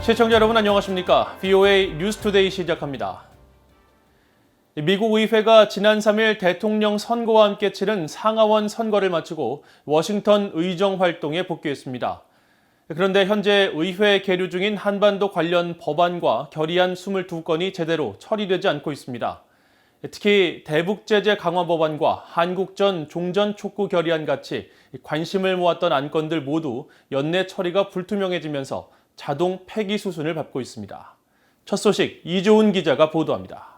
시청자 여러분 안녕하십니까? VOA 뉴스투데이 시작합니다. 미국 의회가 지난 3일 대통령 선거와 함께 치른 상하원 선거를 마치고 워싱턴 의정 활동에 복귀했습니다. 그런데 현재 의회에 계류 중인 한반도 관련 법안과 결의안 22건이 제대로 처리되지 않고 있습니다. 특히 대북 제재 강화 법안과 한국전 종전 촉구 결의안 같이 관심을 모았던 안건들 모두 연내 처리가 불투명해지면서 자동 폐기 수순을 밟고 있습니다. 첫 소식 이조은 기자가 보도합니다.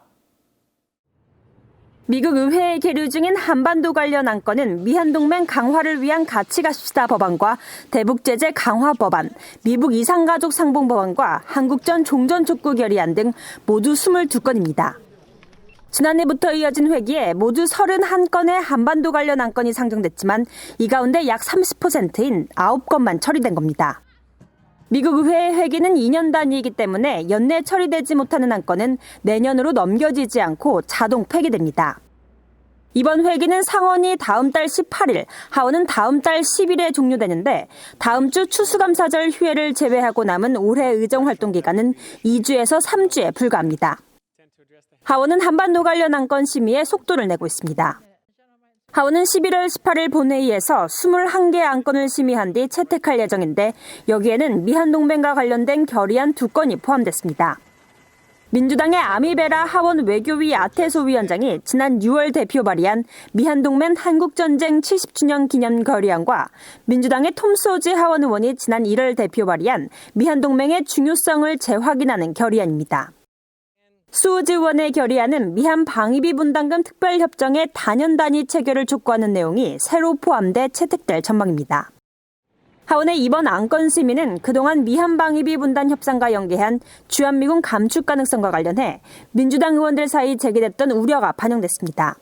미국 의회에 계류 중인 한반도 관련 안건은 미한동맹 강화를 위한 같이 갑시다 법안과 대북 제재 강화 법안, 미국 이산가족 상봉 법안과 한국전 종전 촉구 결의안 등 모두 22건입니다. 지난해부터 이어진 회기에 모두 31건의 한반도 관련 안건이 상정됐지만 이 가운데 약 30%인 9건만 처리된 겁니다. 미국 의회의 회기는 2년 단위이기 때문에 연내 처리되지 못하는 안건은 내년으로 넘겨지지 않고 자동 폐기됩니다. 이번 회기는 상원이 다음 달 18일, 하원은 다음 달 10일에 종료되는데 다음 주 추수감사절 휴회를 제외하고 남은 올해 의정 활동 기간은 2주에서 3주에 불과합니다. 하원은 한반도 관련 안건 심의에 속도를 내고 있습니다. 하원은 11월 18일 본회의에서 21개 안건을 심의한 뒤 채택할 예정인데 여기에는 미한동맹과 관련된 결의안 2건이 포함됐습니다. 민주당의 아미베라 하원 외교위 아테소 위원장이 지난 6월 대표 발의한 미한동맹 한국전쟁 70주년 기념 결의안과 민주당의 톰 소지 하원 의원이 지난 1월 대표 발의한 미한동맹의 중요성을 재확인하는 결의안입니다. 수호지 의원의 결의안은 미한 방위비 분담금 특별협정의 단연 단위 체결을 촉구하는 내용이 새로 포함돼 채택될 전망입니다. 하원의 이번 안건 심의는 그동안 미한 방위비 분담 협상과 연계한 주한미군 감축 가능성과 관련해 민주당 의원들 사이 제기됐던 우려가 반영됐습니다.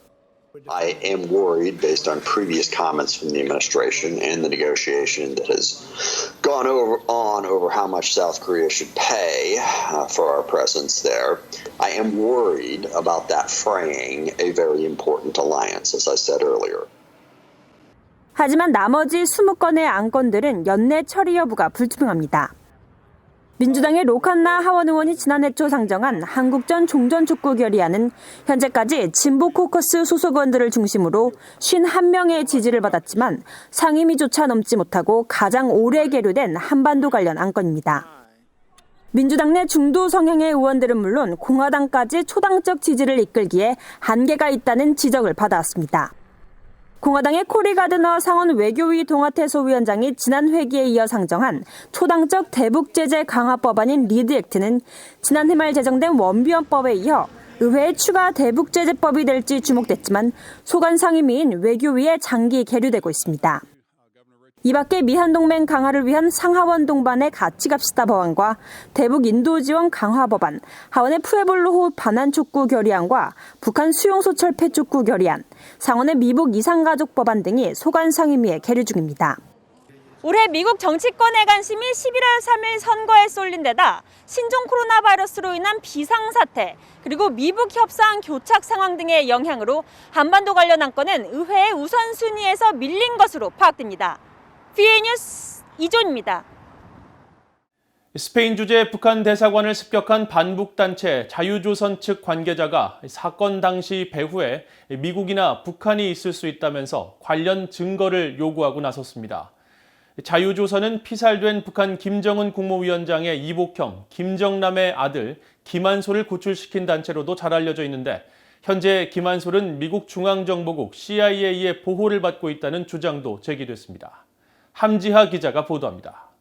I am worried based on previous comments from the administration and the negotiation that has gone over how much South Korea should pay for our presence there. I am worried about that fraying a very important alliance, as I said earlier. 하지만 나머지 20건의 안건들은 연내 처리 여부가 불투명합니다. 민주당의 로칸나 하원 의원이 지난해 초 상정한 한국전 종전 촉구 결의안은 현재까지 진보 코커스 소속 의원들을 중심으로 51명의 지지를 받았지만 상임위조차 넘지 못하고 가장 오래 계류된 한반도 관련 안건입니다. 민주당 내 중도 성향의 의원들은 물론 공화당까지 초당적 지지를 이끌기에 한계가 있다는 지적을 받아왔습니다. 공화당의 코리 가드너 상원 외교위 동아태소 위원장이 지난 회기에 이어 상정한 초당적 대북 제재 강화 법안인 리드 액트는 지난해 말 제정된 원비원법에 이어 의회의 추가 대북 제재법이 될지 주목됐지만 소관 상임위인 외교위에 장기 계류되고 있습니다. 이 밖에 미한동맹 강화를 위한 상하원 동반의 같이 갑시다 법안과 대북 인도 지원 강화 법안, 하원의 푸에볼로 반환 촉구 결의안과 북한 수용소철 폐촉구 결의안, 상원의 미국 이산가족 법안 등이 소관 상임위에 계류 중입니다. 올해 미국 정치권에 관심이 11월 3일 선거에 쏠린 데다 신종 코로나 바이러스로 인한 비상사태, 그리고 미북 협상 교착 상황 등의 영향으로 한반도 관련 안건은 의회의 우선순위에서 밀린 것으로 파악됩니다. VOA 뉴스 이조은입니다. 스페인 주재 북한 대사관을 습격한 반북단체 자유조선 측 관계자가 사건 당시 배후에 미국이나 북한이 있을 수 있다면서 관련 증거를 요구하고 나섰습니다. 자유조선은 피살된 북한 김정은 국무위원장의 이복형 김정남의 아들 김한솔을 구출시킨 단체로도 잘 알려져 있는데 현재 김한솔은 미국 중앙정보국 CIA의 보호를 받고 있다는 주장도 제기됐습니다. 함지하 기자가 보도합니다.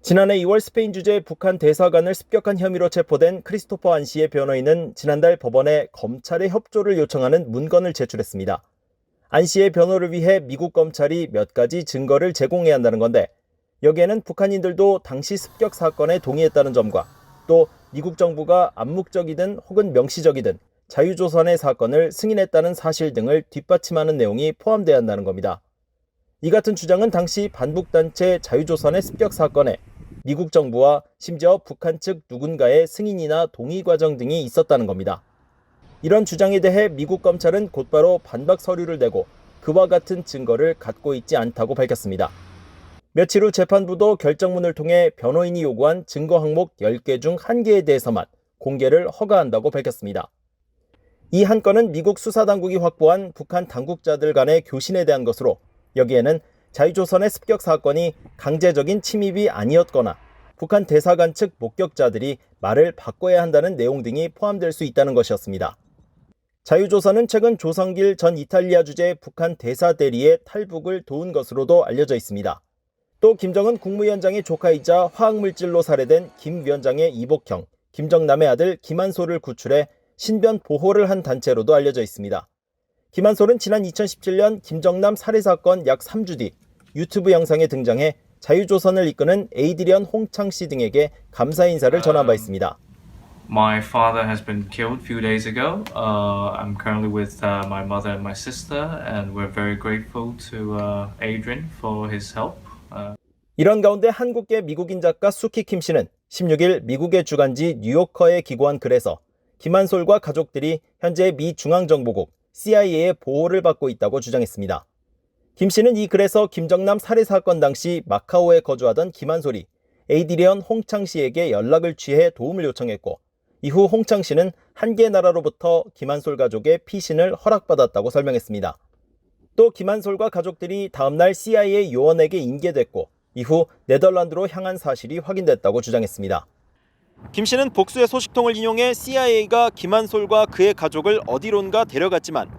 지난해 2월 스페인 주재 북한 대사관을 습격한 혐의로 체포된 크리스토퍼 안 씨의 변호인은 지난달 법원에 검찰의 협조를 요청하는 문건을 제출했습니다. 안 씨의 변호를 위해 미국 검찰이 몇 가지 증거를 제공해야 한다는 건데 여기에는 북한인들도 당시 습격 사건에 동의했다는 점과 또 미국 정부가 암묵적이든 혹은 명시적이든 자유조선의 사건을 승인했다는 사실 등을 뒷받침하는 내용이 포함돼야 한다는 겁니다. 이 같은 주장은 당시 반북단체 자유조선의 습격 사건에 미국 정부와 심지어 북한 측 누군가의 승인이나 동의 과정 등이 있었다는 겁니다. 이런 주장에 대해 미국 검찰은 곧바로 반박 서류를 내고 그와 같은 증거를 갖고 있지 않다고 밝혔습니다. 며칠 후 재판부도 결정문을 통해 변호인이 요구한 증거 항목 10개 중 1개에 대해서만 공개를 허가한다고 밝혔습니다. 이 한 건은 미국 수사당국이 확보한 북한 당국자들 간의 교신에 대한 것으로 여기에는 자유조선의 습격 사건이 강제적인 침입이 아니었거나 북한 대사관 측 목격자들이 말을 바꿔야 한다는 내용 등이 포함될 수 있다는 것이었습니다. 자유조선은 최근 조성길 전 이탈리아 주재 북한 대사 대리의 탈북을 도운 것으로도 알려져 있습니다. 또 김정은 국무위원장의 조카이자 화학물질로 살해된 김 위원장의 이복형, 김정남의 아들 김한솔을 구출해 신변 보호를 한 단체로도 알려져 있습니다. 김한솔은 지난 2017년 김정남 살해 사건 약 3주 뒤 유튜브 영상에 등장해 자유조선을 이끄는 에이드리언 홍창 씨 등에게 감사 인사를 전한 바 있습니다. My father has been killed a few days ago. I'm currently with my mother and my sister, and we're very grateful to Adrian for his help. 이런 가운데 한국계 미국인 작가 수키 킴 씨는 16일 미국의 주간지 뉴요커에 기고한 글에서 김한솔과 가족들이 현재 미 중앙정보국 CIA의 보호를 받고 있다고 주장했습니다. 김 씨는 이 글에서 김정남 살해 사건 당시 마카오에 거주하던 김한솔이 에이드리언 홍창 씨에게 연락을 취해 도움을 요청했고 이후 홍창 씨는 한 개 나라로부터 김한솔 가족의 피신을 허락받았다고 설명했습니다. 또 김한솔과 가족들이 다음날 CIA 요원에게 인계됐고 이후 네덜란드로 향한 사실이 확인됐다고 주장했습니다. 김 씨는 복수의 소식통을 인용해 CIA가 김한솔과 그의 가족을 어디론가 데려갔지만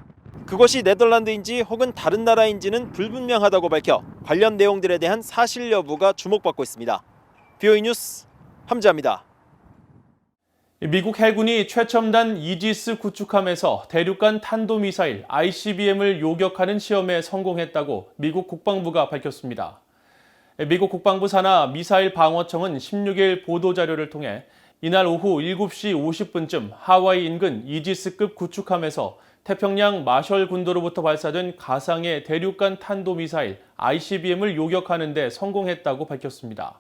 그것이 네덜란드인지 혹은 다른 나라인지는 불분명하다고 밝혀 관련 내용들에 대한 사실 여부가 주목받고 있습니다. BOE 뉴스 함지아입니다. 미국 해군이 최첨단 이지스 구축함에서 대륙간 탄도미사일 ICBM을 요격하는 시험에 성공했다고 미국 국방부가 밝혔습니다. 미국 국방부 산하 미사일 방어청은 16일 보도자료를 통해 이날 오후 7시 50분쯤 하와이 인근 이지스급 구축함에서 태평양 마셜 군도로부터 발사된 가상의 대륙간 탄도미사일 ICBM을 요격하는 데 성공했다고 밝혔습니다.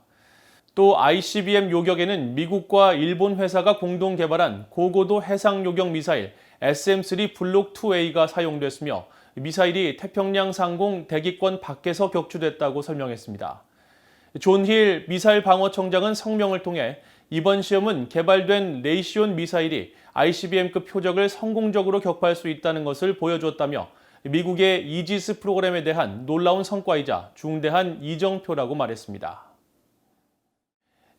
또 ICBM 요격에는 미국과 일본 회사가 공동 개발한 고고도 해상 요격 미사일 SM-3 블록 2A가 사용됐으며 미사일이 태평양 상공 대기권 밖에서 격추됐다고 설명했습니다. 존 힐 미사일 방어청장은 성명을 통해 이번 시험은 개발된 레이시온 미사일이 ICBM급 표적을 성공적으로 격파할 수 있다는 것을 보여줬다며 미국의 이지스 프로그램에 대한 놀라운 성과이자 중대한 이정표라고 말했습니다.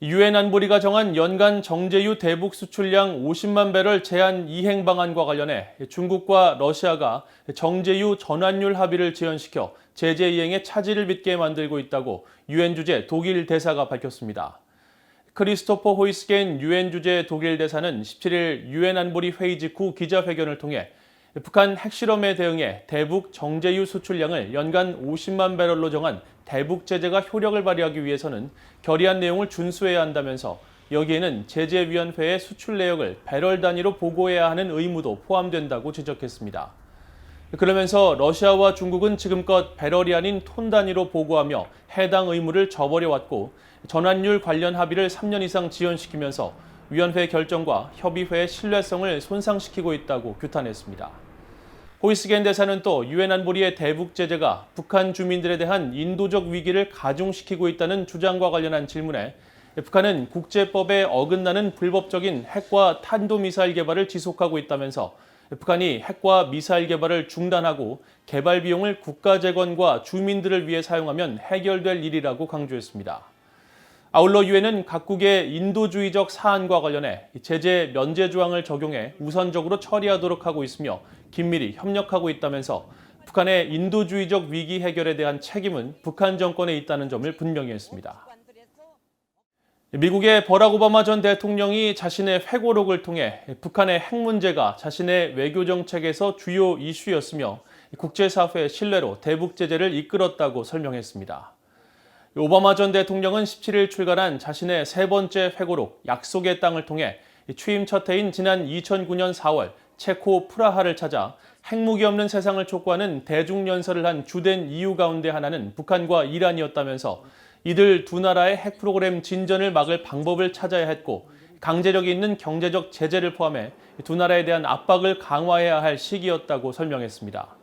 유엔 안보리가 정한 연간 정제유 대북 수출량 50만 배럴 제한 이행 방안과 관련해 중국과 러시아가 정제유 전환율 합의를 지연시켜 제재 이행에 차질을 빚게 만들고 있다고 유엔 주재 독일 대사가 밝혔습니다. 크리스토퍼 호이스겐 유엔 주재 독일 대사는 17일 유엔 안보리 회의 직후 기자회견을 통해 북한 핵실험에 대응해 대북 정제유 수출량을 연간 50만 배럴로 정한 대북 제재가 효력을 발휘하기 위해서는 결의한 내용을 준수해야 한다면서 여기에는 제재위원회의 수출 내역을 배럴 단위로 보고해야 하는 의무도 포함된다고 지적했습니다. 그러면서 러시아와 중국은 지금껏 배럴이 아닌 톤 단위로 보고하며 해당 의무를 저버려 왔고 전환율 관련 합의를 3년 이상 지연시키면서 위원회 결정과 협의회의 신뢰성을 손상시키고 있다고 규탄했습니다. 호이스겐 대사는 또 유엔 안보리의 대북 제재가 북한 주민들에 대한 인도적 위기를 가중시키고 있다는 주장과 관련한 질문에 북한은 국제법에 어긋나는 불법적인 핵과 탄도미사일 개발을 지속하고 있다면서 북한이 핵과 미사일 개발을 중단하고 개발 비용을 국가 재건과 주민들을 위해 사용하면 해결될 일이라고 강조했습니다. 아울러 유엔은 각국의 인도주의적 사안과 관련해 제재 면제 조항을 적용해 우선적으로 처리하도록 하고 있으며 긴밀히 협력하고 있다면서 북한의 인도주의적 위기 해결에 대한 책임은 북한 정권에 있다는 점을 분명히 했습니다. 미국의 버락 오바마 전 대통령이 자신의 회고록을 통해 북한의 핵 문제가 자신의 외교 정책에서 주요 이슈였으며 국제사회의 신뢰로 대북 제재를 이끌었다고 설명했습니다. 오바마 전 대통령은 17일 출간한 자신의 세 번째 회고록 약속의 땅을 통해 취임 첫 해인 지난 2009년 4월 체코 프라하를 찾아 핵무기 없는 세상을 촉구하는 대중연설을 한 주된 이유 가운데 하나는 북한과 이란이었다면서 이들 두 나라의 핵 프로그램 진전을 막을 방법을 찾아야 했고 강제력이 있는 경제적 제재를 포함해 두 나라에 대한 압박을 강화해야 할 시기였다고 설명했습니다.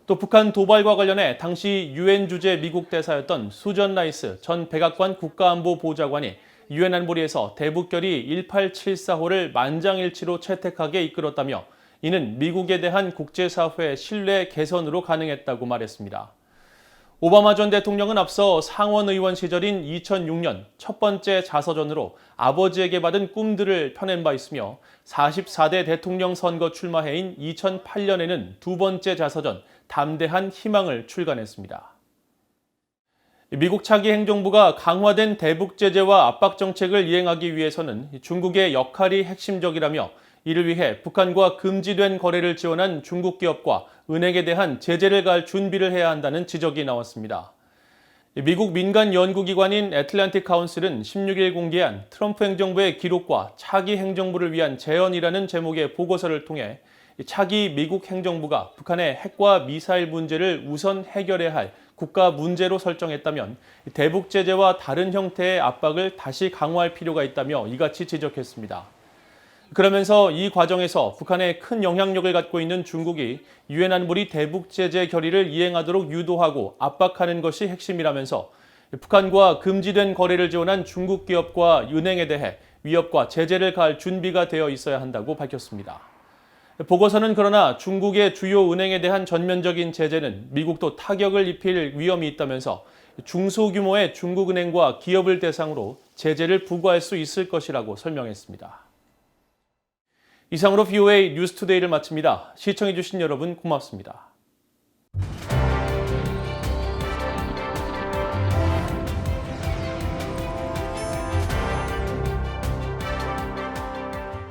또 북한 도발과 관련해 당시 유엔 주재 미국 대사였던 수전 라이스 전 백악관 국가안보보좌관이 유엔 안보리에서 대북결의 1874호를 만장일치로 채택하게 이끌었다며 이는 미국에 대한 국제사회의 신뢰 개선으로 가능했다고 말했습니다. 오바마 전 대통령은 앞서 상원의원 시절인 2006년 첫 번째 자서전으로 아버지에게 받은 꿈들을 펴낸 바 있으며 44대 대통령 선거 출마해인 2008년에는 두 번째 자서전 담대한 희망을 출간했습니다. 미국 차기 행정부가 강화된 대북 제재와 압박 정책을 이행하기 위해서는 중국의 역할이 핵심적이라며 이를 위해 북한과 금지된 거래를 지원한 중국 기업과 은행에 대한 제재를 가할 준비를 해야 한다는 지적이 나왔습니다. 미국 민간 연구기관인 애틀랜틱 카운슬은 16일 공개한 트럼프 행정부의 기록과 차기 행정부를 위한 재현이라는 제목의 보고서를 통해 차기 미국 행정부가 북한의 핵과 미사일 문제를 우선 해결해야 할 국가 문제로 설정했다면 대북 제재와 다른 형태의 압박을 다시 강화할 필요가 있다며 이같이 지적했습니다. 그러면서 이 과정에서 북한에 큰 영향력을 갖고 있는 중국이 유엔 안보리 대북 제재 결의를 이행하도록 유도하고 압박하는 것이 핵심이라면서 북한과 금지된 거래를 지원한 중국 기업과 은행에 대해 위협과 제재를 가할 준비가 되어 있어야 한다고 밝혔습니다. 보고서는 그러나 중국의 주요 은행에 대한 전면적인 제재는 미국도 타격을 입힐 위험이 있다면서 중소규모의 중국 은행과 기업을 대상으로 제재를 부과할 수 있을 것이라고 설명했습니다. 이상으로 VOA 뉴스투데이를 마칩니다. 시청해주신 여러분 고맙습니다.